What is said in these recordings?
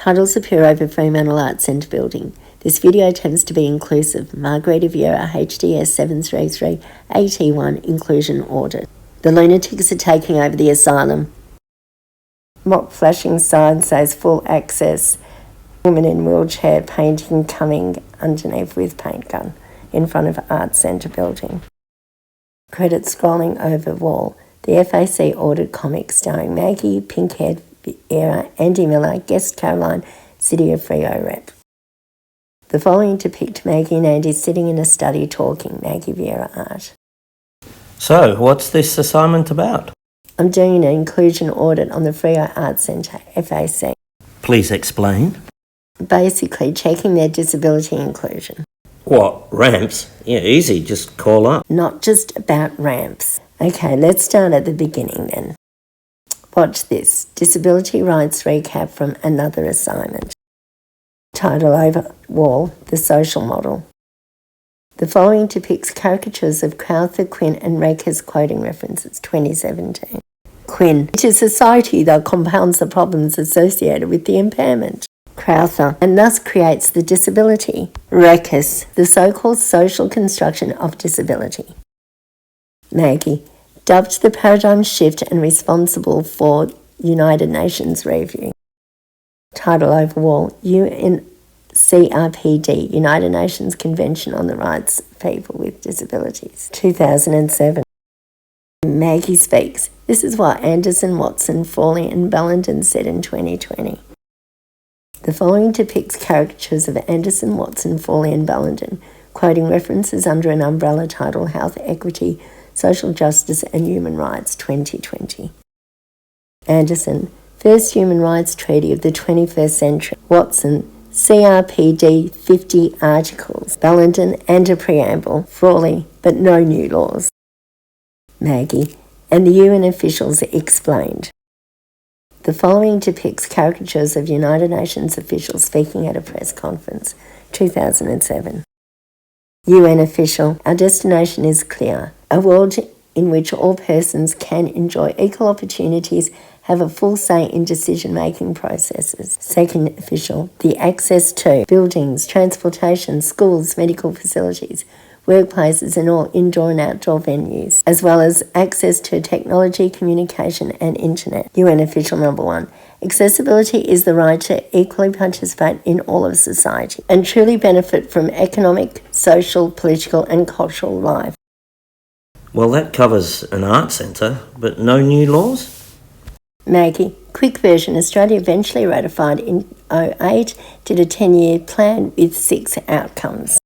Titles appear over Fremantle Arts Centre building. This video attempts to be inclusive. Margarita Vieira, HDS733-The Inclusion Audit. The Lunatics are taking over the asylum. Mock flashing sign says full access. Woman in wheelchair painting coming underneath with paint gun in front of Arts Centre building. Credit scrolling over wall. The FAC Audit comic starring Maggie, pink-haired Vieira, Andy Miller, guest Caroline, City of Freo rep. The following depict Maggie and Andy sitting in a study talking. Maggie Vieira art. So, what's this assignment about? I'm doing an inclusion audit on the Freo Arts Centre, FAC. Please explain. Basically, checking their disability inclusion. What, ramps? Yeah, easy, just call up. Not just about ramps. Okay, let's start at the beginning then. Watch this. Disability rights recap from another assignment. Title over wall, the social model. The following depicts caricatures of Crowther, Quinn and Raker's quoting references, 2017. Quinn, it is society that compounds the problems associated with the impairment. Crowther, and thus creates the disability. Raker's, the so-called social construction of disability. Maggie, dubbed the paradigm shift and responsible for United Nations review. Title over wall, UNCRPD, United Nations Convention on the Rights of People with Disabilities, 2007. Maggie speaks. This is what Anderson, Watson, Frawley and Ballenden said in 2020. The following depicts caricatures of Anderson, Watson, Frawley and Ballenden, quoting references under an umbrella title Health, Equity, Social Justice and Human Rights, 2020. Anderson, First Human Rights Treaty of the 21st Century. Watson, CRPD 50 articles. Ballenden and a preamble. Frawley, but no new laws. Maggie, and the UN officials explained. The following depicts caricatures of United Nations officials speaking at a press conference, 2007. UN official, our destination is clear. A world in which all persons can enjoy equal opportunities, have a full say in decision-making processes. Second official, the access to buildings, transportation, schools, medical facilities, workplaces and all indoor and outdoor venues, as well as access to technology, communication and internet. UN official number 1. Accessibility is the right to equally participate in all of society and truly benefit from economic, social, political and cultural life. Well, that covers an art centre, but no new laws? Maggie, quick version, Australia eventually ratified in 2008, did a 10-year plan with 6 outcomes.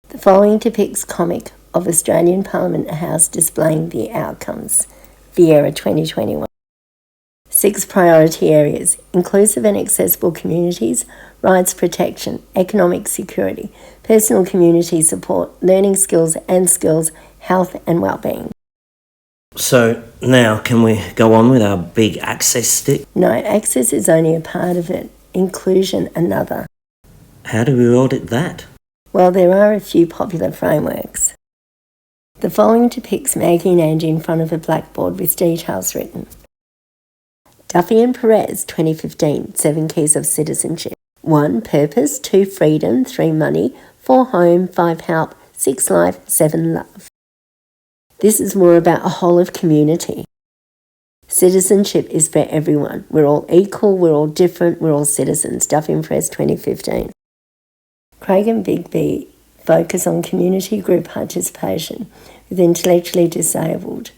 The following depicts comic of Australian Parliament House displaying the outcomes. Vieira, 2021. 6 priority areas: inclusive and accessible communities, rights protection, economic security, personal community support, learning skills and skills, health and well-being. So now can we go on with our big access stick? No, access is only a part of it, inclusion another. How do we audit that? Well, there are a few popular frameworks. The following depicts Maggie and Andy in front of a blackboard with details written. Duffy and Perez, 2015, 7 Keys of Citizenship. 1. Purpose, 2. Freedom, 3. Money, 4. Home, 5. Help, 6. Life, 7. Love. This is more about a whole of community. Citizenship is for everyone. We're all equal, we're all different, we're all citizens. Duffy and Perez, 2015. Craig and Bigby focus on community group participation with intellectually disabled,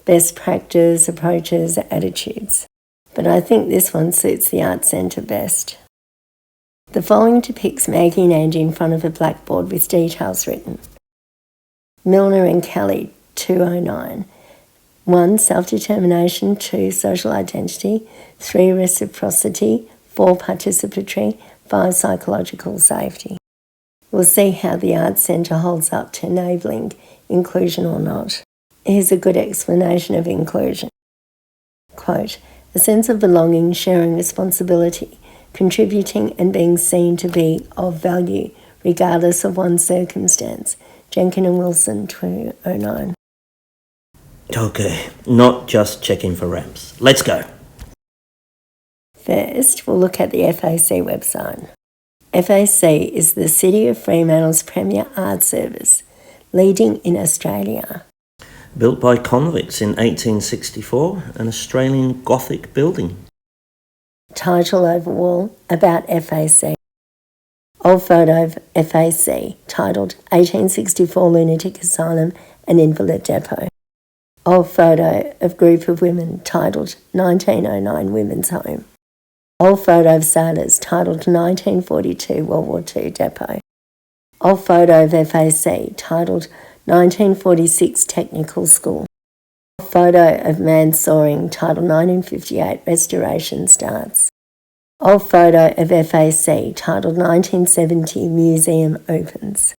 best practice, approaches, attitudes. But I think this one suits the Arts Centre best. The following depicts Maggie and Andy in front of a blackboard with details written. Milner and Kelly, 2009. 1. Self-determination, 2. Social identity, 3. Reciprocity, 4. Participatory, 5. Psychological safety. We'll see how the Arts Centre holds up to enabling inclusion or not. Here's a good explanation of inclusion. Quote, a sense of belonging, sharing responsibility, contributing and being seen to be of value, regardless of one's circumstance. Jenkin and Wilson, 2009. Okay, not just checking for ramps. Let's go. First, we'll look at the FAC website. FAC is the City of Fremantle's premier art service, leading in Australia. Built by convicts in 1864, an Australian Gothic building. Title over wall, about FAC. Old photo of FAC, titled 1864 Lunatic Asylum and Invalid Depot. Old photo of group of women, titled 1909 Women's Home. Old photo of sailors, titled 1942 World War II Depot. Old photo of FAC, titled 1946 Technical School. Old photo of man soaring, titled 1958 Restoration Starts. Old photo of FAC, titled 1970 Museum Opens.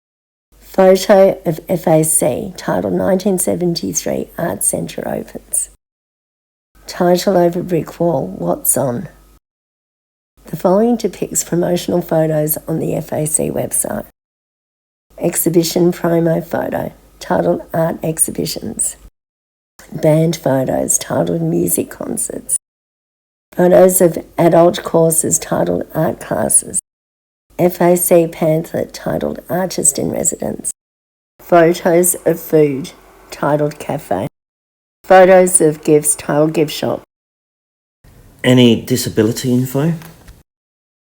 Photo of FAC, titled 1973 Art Centre Opens. Title over brick wall, what's on? The following depicts promotional photos on the FAC website. Exhibition promo photo, titled Art Exhibitions. Band photos, titled Music Concerts. Photos of adult courses, titled Art Classes. FAC pamphlet, titled Artist in Residence. Photos of food, titled Cafe. Photos of gifts, titled Gift Shop. Any disability info?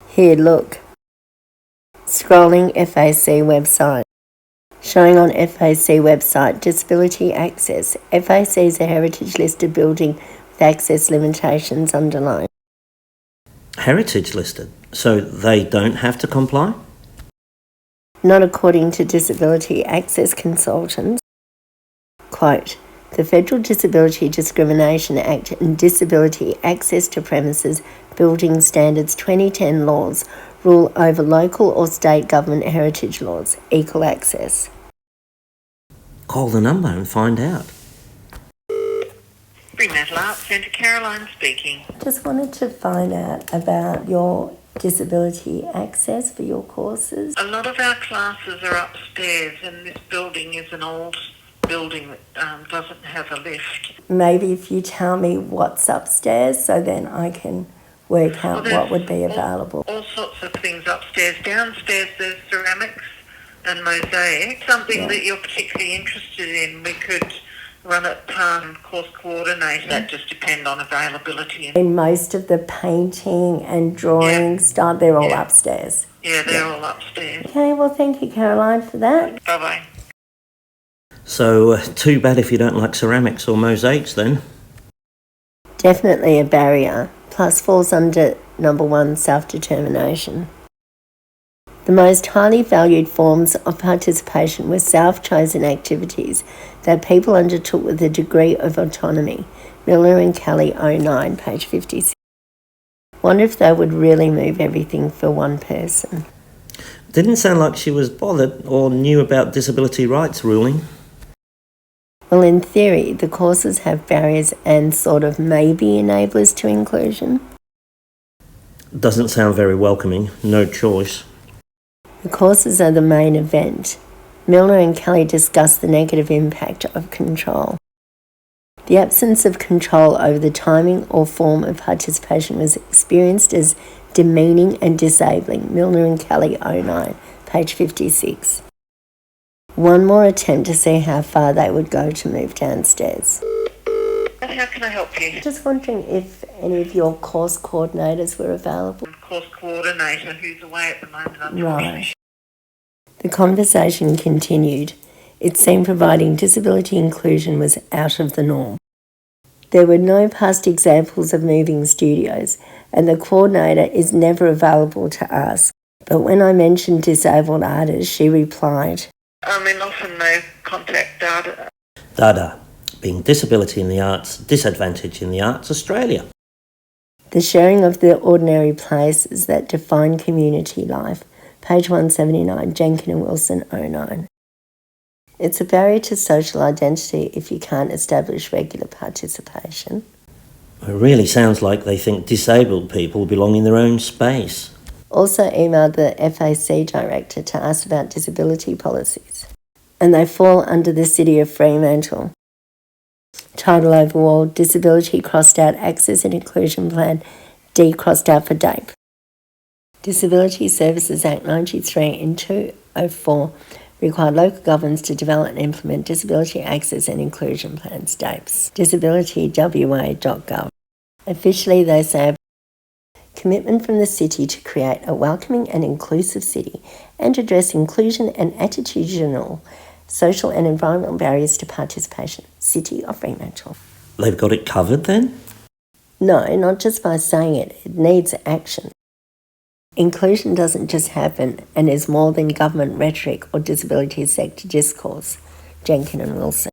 Here, look. Scrolling FAC website. Showing on FAC website, disability access. FAC is a heritage listed building with access limitations underlined. Heritage listed, so they don't have to comply? Not according to disability access consultants. Quote, the Federal Disability Discrimination Act and Disability Access to Premises Building Standards 2010 laws rule over local or state government heritage laws, equal access. Call the number and find out. Fremantle Arts Centre, Caroline speaking. Just wanted to find out about your disability access for your courses. A lot of our classes are upstairs, and this building is an old building that doesn't have a lift. Maybe if you tell me what's upstairs, so then I can work out what would be available. All sorts of things upstairs. Downstairs there's ceramics and mosaic. Something that you're particularly interested in, we could run it past course coordinator. That just depend on availability. And most of the painting and drawing stuff, they're all upstairs. Yeah, they're all upstairs. Okay, well thank you Caroline for that. Bye-bye. So, too bad if you don't like ceramics or mosaics then. Definitely a barrier, plus falls under number 1, self-determination. The most highly valued forms of participation were self-chosen activities that people undertook with a degree of autonomy. Milner and Kelly, 09, page 56. Wonder if they would really move everything for one person. Didn't sound like she was bothered or knew about disability rights ruling. Well, in theory, the courses have barriers and sort of maybe enablers to inclusion. Doesn't sound very welcoming, no choice. The courses are the main event. Milner and Kelly discuss the negative impact of control. The absence of control over the timing or form of participation was experienced as demeaning and disabling. Milner and Kelly, 09, page 56. One more attempt to see how far they would go to move downstairs. How can I help you? Just wondering if any of your course coordinators were available. Course coordinator, who's away at the moment, unfortunately. Right. The conversation continued. It seemed providing disability inclusion was out of the norm. There were no past examples of moving studios, and the coordinator is never available to ask. But when I mentioned disabled artists, she replied, Often no contact data. DADA, being Disability in the Arts, Disadvantage in the Arts, Australia. The sharing of the ordinary places that define community life, page 179, Jenkin and Wilson, 09. It's a barrier to social identity if you can't establish regular participation. It really sounds like they think disabled people belong in their own space. Also emailed the FAC director to ask about disability policies. And they fall under the City of Fremantle. Title over wall, Disability Crossed Out Access and Inclusion Plan D crossed out for DAPE. Disability Services Act 93 and 204 required local governments to develop and implement disability access and inclusion plans, DAPEs. disabilitywa.gov. Officially, they say commitment from the city to create a welcoming and inclusive city and address inclusion and attitudinal, social and environmental barriers to participation. City of Fremantle. They've got it covered then? No, not just by saying it. It needs action. Inclusion doesn't just happen and is more than government rhetoric or disability sector discourse. Jenkin and Wilson.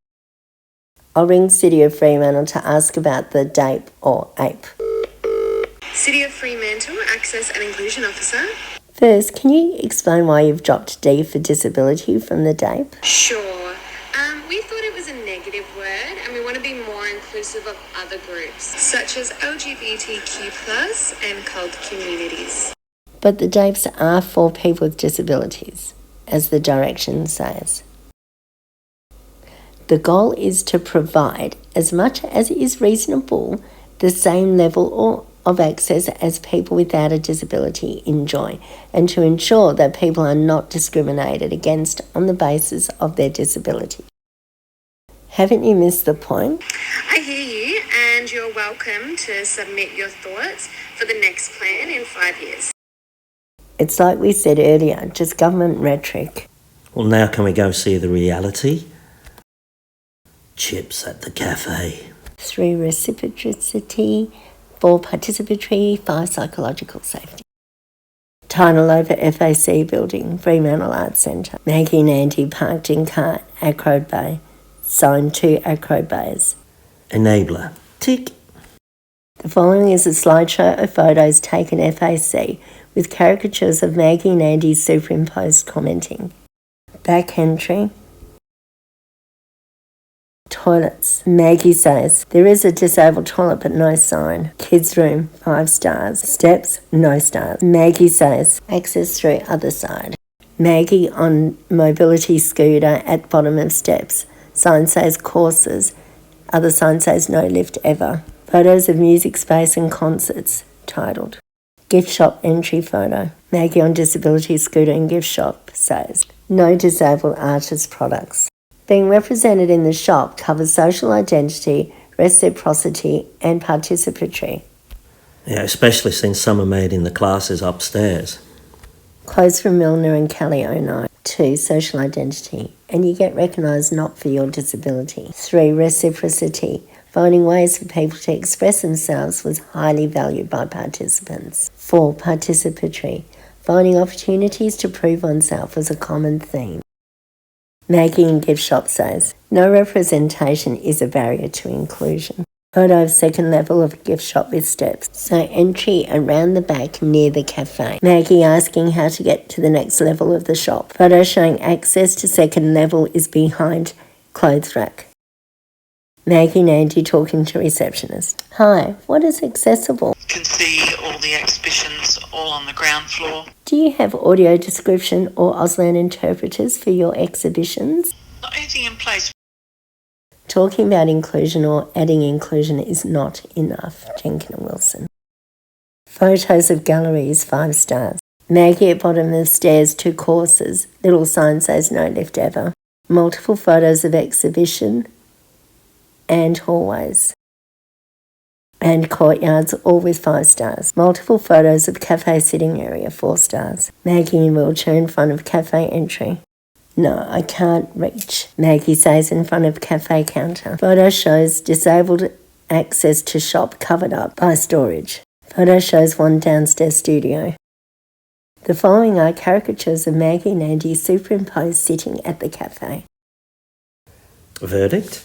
I'll ring City of Fremantle to ask about the DAPE or APE. City of Fremantle, Access and Inclusion Officer. First, can you explain why you've dropped D for disability from the DAPE? Sure. We thought it was a negative word and we want to be more inclusive of other groups, such as LGBTQ+ and cult communities. But the DAPEs are for people with disabilities, as the direction says. The goal is to provide, as much as is reasonable, the same level of access as people without a disability enjoy, and to ensure that people are not discriminated against on the basis of their disability. Haven't you missed the point? I hear you, and you're welcome to submit your thoughts for the next plan in 5 years. It's like we said earlier, just government rhetoric. Well, now can we go see the reality? Chips at the cafe. 3, reciprocity. 4, participatory. 5, psychological safety. Title over FAC building, Fremantle Arts Centre. Maggie and Andy parked in car, Acroad Bay. Signed 2 Acroad Bays. Enabler. Tick. The following is a slideshow of photos taken FAC with caricatures of Maggie and Andy superimposed commenting. Back entry. Toilets. Maggie says, there is a disabled toilet but no sign. Kids room, 5 stars. Steps, no stars. Maggie says, access through other side. Maggie on mobility scooter at bottom of steps. Sign says courses. Other sign says no lift ever. Photos of music space and concerts. Titled. Gift shop entry photo. Maggie on disability scooter in gift shop says, no disabled artist products. Being represented in the shop covers social identity, reciprocity and participatory. Yeah, especially since some are made in the classes upstairs. Clothes from Milner and Kelly 09. 2, social identity, and you get recognised not for your disability. 3, reciprocity. Finding ways for people to express themselves was highly valued by participants. 4, participatory. Finding opportunities to prove oneself was a common theme. Maggie in gift shop says, no representation is a barrier to inclusion. Photo of second level of gift shop with steps. So entry around the back near the cafe. Maggie asking how to get to the next level of the shop. Photo showing access to second level is behind clothes rack. Maggie and Andy talking to receptionist. Hi, what is accessible? You can see all the exhibitions all on the ground floor. Do you have audio description or Auslan interpreters for your exhibitions? Not anything in place. Talking about inclusion or adding inclusion is not enough. Jenkin and Wilson. Photos of galleries, 5 stars. Maggie at bottom of stairs, 2 courses. Little sign says no lift ever. Multiple photos of exhibition and hallways. And courtyards, all with 5 stars. Multiple photos of cafe sitting area, 4 stars. Maggie in wheelchair in front of cafe entry. No, I can't reach, Maggie says in front of cafe counter. Photo shows disabled access to shop covered up by storage. Photo shows one downstairs studio. The following are caricatures of Maggie and Andy superimposed sitting at the cafe. Verdict?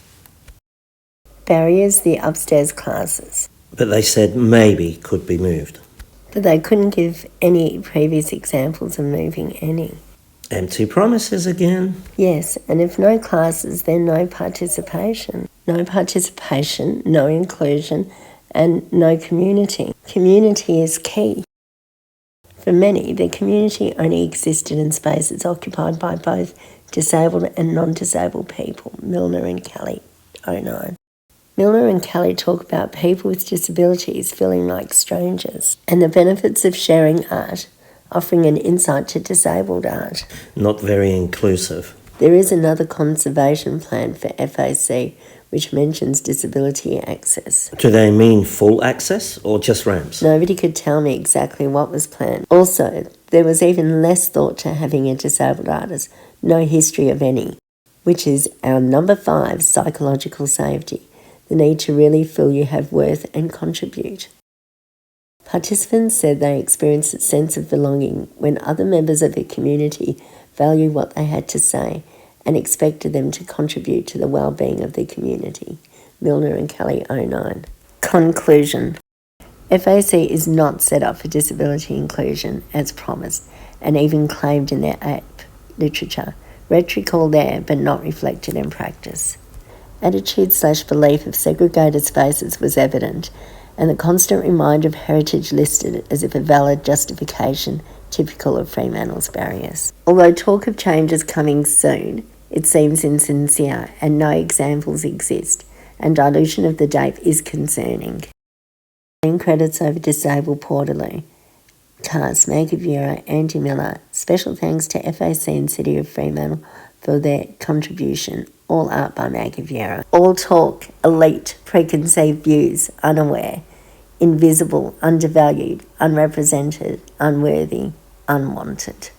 Barriers, the upstairs classes. But they said maybe could be moved. But they couldn't give any previous examples of moving any. Empty promises again. Yes, and if no classes, then no participation. No participation, no inclusion, and no community. Community is key. For many, the community only existed in spaces occupied by both disabled and non-disabled people. Milner and Kelly, 09. Milner and Kelly talk about people with disabilities feeling like strangers and the benefits of sharing art, offering an insight to disabled art. Not very inclusive. There is another conservation plan for FAC which mentions disability access. Do they mean full access or just ramps? Nobody could tell me exactly what was planned. Also, there was even less thought to having a disabled artist, no history of any, which is our number 5, psychological safety, the need to really feel you have worth and contribute. Participants said they experienced a sense of belonging when other members of the community valued what they had to say and expected them to contribute to the well-being of the community. Milner and Kelly 09. Conclusion. FAC is not set up for disability inclusion as promised and even claimed in their app literature. Rhetoric all there but not reflected in practice. Attitude/belief of segregated spaces was evident, and the constant reminder of heritage listed as if a valid justification typical of Fremantle's barriers. Although talk of change is coming soon, it seems insincere and no examples exist, and dilution of the date is concerning. Credits over disabled Portaloo. Cast, Maggie Vieira, Andy Miller. Special thanks to FAC and City of Fremantle for their contribution. All art by Maggie Vieira. All talk, elite, preconceived views, unaware, invisible, undervalued, unrepresented, unworthy, unwanted.